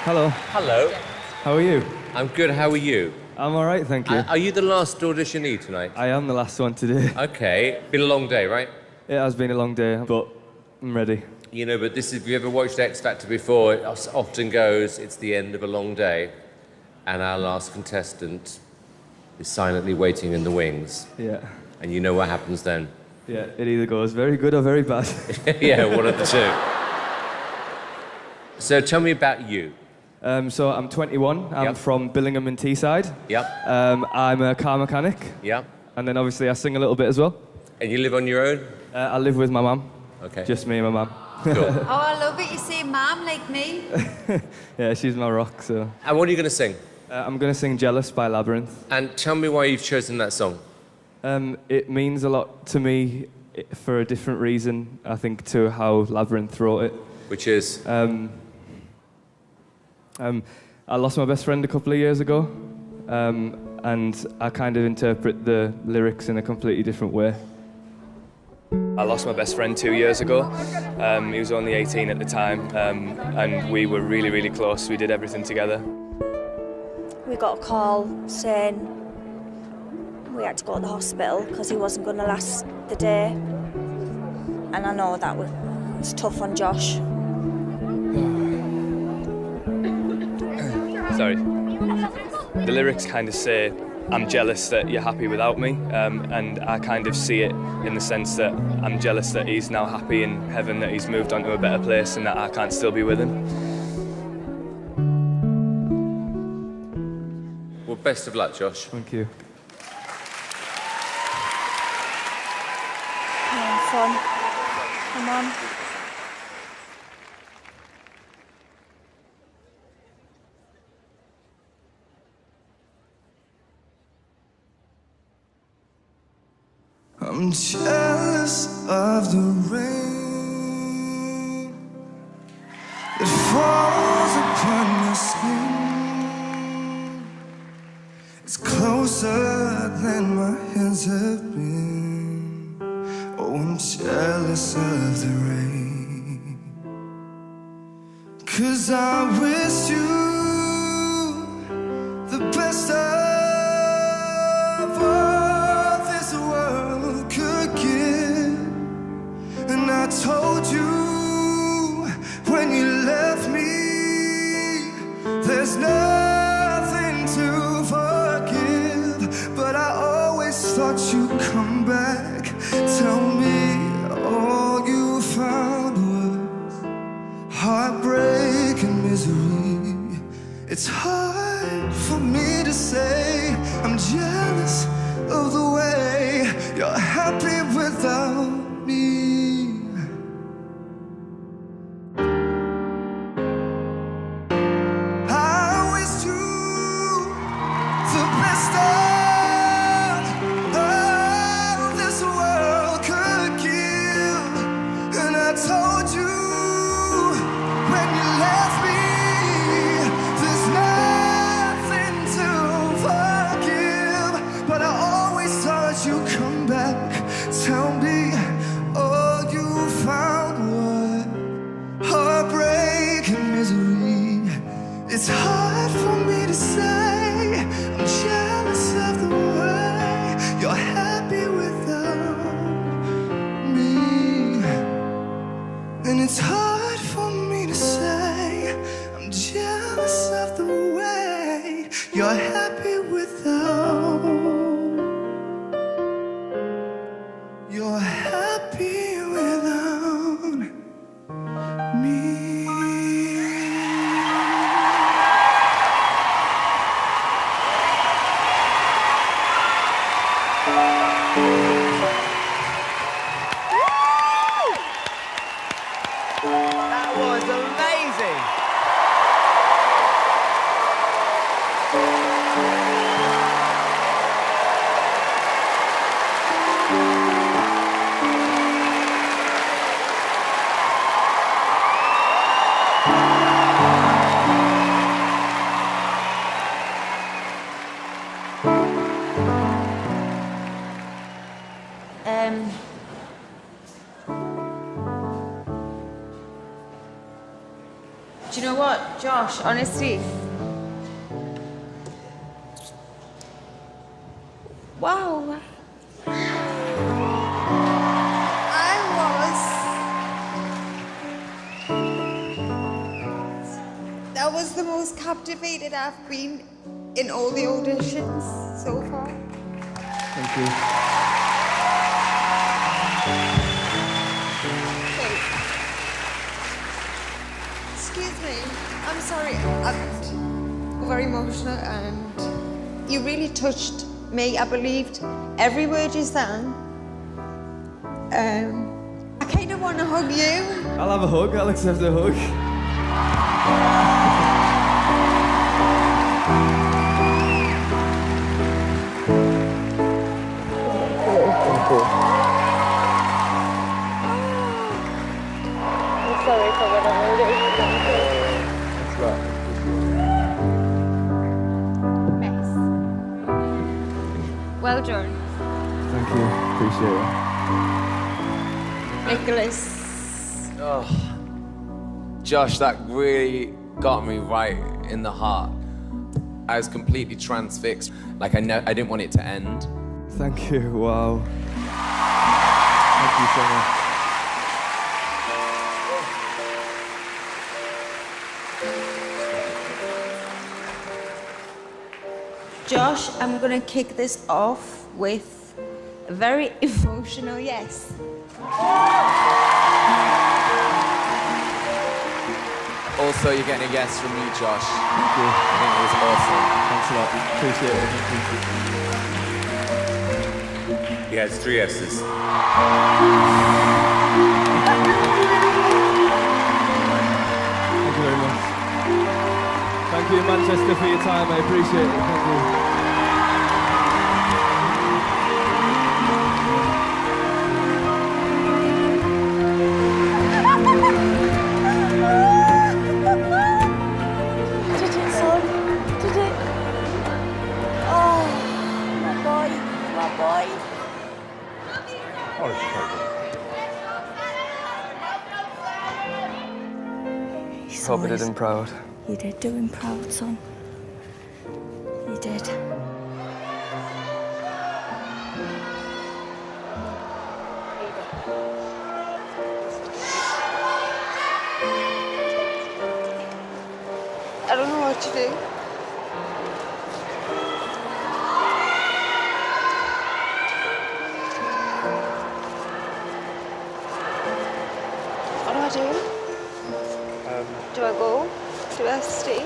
Hello. Hello. How are you? I'm good. How are you? I'm all right, thank you. Are you the last auditionee tonight? I am the last one today. Okay. Been a long day, right? It has been a long day, but I'm ready. You know, but this is, if you ever watched X Factor before, it often goes, it's the end of a long day, and our last contestant is silently waiting in the wings. Yeah. And you know what happens then? Yeah, it either goes very good or very bad. Yeah, one of the two. So tell me about you. So I'm 21. I'm from Billingham in Teesside. Yep. I'm a car mechanic. Yep. And then obviously I sing a little bit as well. And you live on your own? I live with my mum. Okay. Just me and my mum. Cool. Oh, I love it. You say mum like me. Yeah, she's my rock, so. And what are you going to sing? I'm going to sing Jealous by Labyrinth. And tell me why you've chosen that song. It means a lot to me for a different reason, I think, to how Labyrinth wrote it. Which is? I lost my best friend a couple of years ago, and I kind of interpret the lyrics in a completely different way. I lost my best friend 2 years ago. He was only 18 at the time, and we were really, really close. We did everything together. We got a call saying we had to go to the hospital because he wasn't going to last the day. And I know that was tough on Josh. Sorry. The lyrics kind of say, I'm jealous that you're happy without me, and I kind of see it in the sense that I'm jealous that he's now happy in heaven, that he's moved on to a better place and that I can't still be with him. Well, best of luck, Josh. Thank you. Fun. Come on. I'm jealous of the rain that falls upon your skin. It's closer than my hands have been. Oh, I'm jealous of the rain, 'cause I wish you the best of all this world could give. And I told you when you left me, there's nothing to forgive. But I always thought you'd come back. Tell me all you found was heartbreak and misery. It's hard for me to say I'm jealous of the way you're happy without me. I wish you the best of all this world could give. And I told you when you left me, there's nothing to forgive. But I always thought you'd come back. Tell me all you found was heartbreak and misery. It's hard for me to say I'm jealous of the way you're happy without me. And it's hard for me to say I'm jealous of the way you're happy without. You're happy without me. That was amazing. Do you know what, Josh, honestly? Wow. That was the most captivated I've been in all the auditions so far. Thank you. Okay. Excuse me. I'm sorry. I'm very emotional and you really touched me. I believed every word you sang. I kind of want to hug you. I'll have a hug. I'll accept a hug. I'm sorry for what I'm doing. That's right. Well done. Thank you. Appreciate it. Nicholas. Oh, Josh, that really got me right in the heart. I was completely transfixed. Like I didn't want it to end. Thank you. Wow. Thank you so much. Josh, I'm gonna kick this off with a very emotional yes. Also, you're getting a yes from me, Josh. Thank you. I think it was awesome. Thanks a lot. Appreciate it. Thank you. He has 3 S's. Thank you very much. Thank you, Manchester, for your time. I appreciate it. Thank you. Did it, son? Did it? Oh, my boy, my boy. Hope I did him proud. You did do him proud, son. You did. I don't know what to do. What do I do? Do I go? Do I stay?